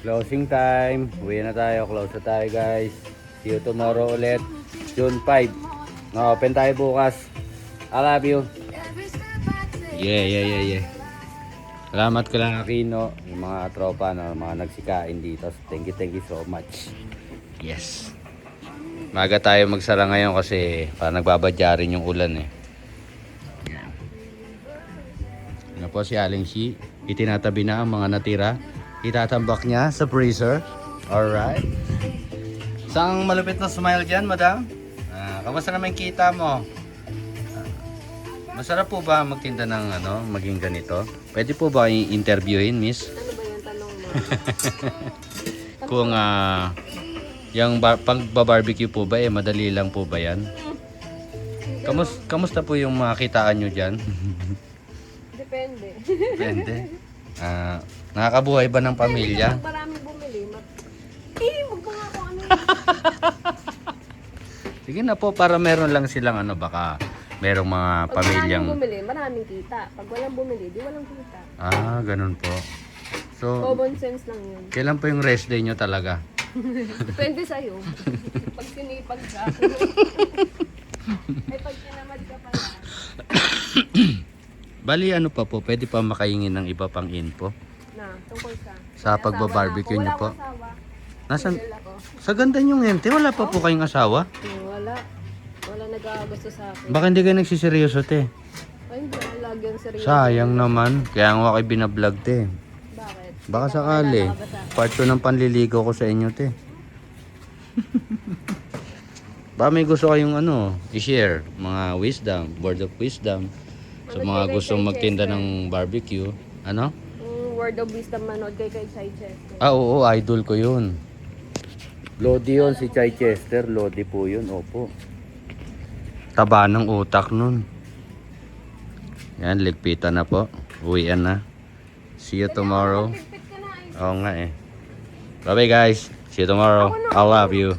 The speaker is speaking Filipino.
Closing time. Uwi na tayo. Close na tayo guys. See you tomorrow ulit. June 5. Na-open tayo bukas. I love you. Yeah. Salamat ka lang Aquino. Yung mga tropa na mga nagsikain dito. Thank you so much. Yes. Maga tayo magsara ngayon kasi parang nagbabadya rin yung ulan eh. Ano po si Aling Shi. Itinatabi na ang mga natira. Itatambak niya sa freezer. Alright. Isang malupit na smile dyan, madam. Kamusta naman kita mo? Masarap po ba magtinda ng maging ganito? Pwede po ba i-interviewin, miss? Ano ba yung tanong mo? Kung yung pag-barbecue po ba madali lang po ba yan? Kamusta po yung makitaan nyo dyan? Depende. Depende. Nakakabuhay ba ng pamilya? Pag maraming bumili, wag mo nga kung ano. Sige na po, para meron lang silang baka merong mga Pag pamilyang... maraming bumili, maraming kita. Pag walang bumili, di walang kita. Ganun po. So, Common sense lang yun. kailan po yung rest day nyo talaga? Depende sa'yo. Pag sinipag ka. Ay, pag sinamad ka pala. Bali pa po, pwede pa makaingin ng iba pang info Tungkol sa pagba-barbecue nyo po. Nasaan? Single ako. Sa ganda nyo ngayon, wala pa po kayong asawa? Wala. Wala nag-gusto sa akin. Baka hindi kayo nagsiseryoso, te. Ay, hindi. Lagi ang seryoso. Sayang naman. Kaya nga kayo binablog, te. Bakit? Baka sakali. Part 2 ng panliligaw ko sa inyo, te. Baka may gusto kayong i-share. Mga wisdom, word of wisdom. Sa mga gustong magtinda ng barbecue. Word of wisdom manood kay Chai Chester. Oo, idol ko yun. Lodi yun, si Chai Chester. Lodi po yun, opo. Taba ng utak nun. Yan, ligpitan na po. Uwian na. See you tomorrow. Oo nga eh. Bye bye guys. See you tomorrow. I love you.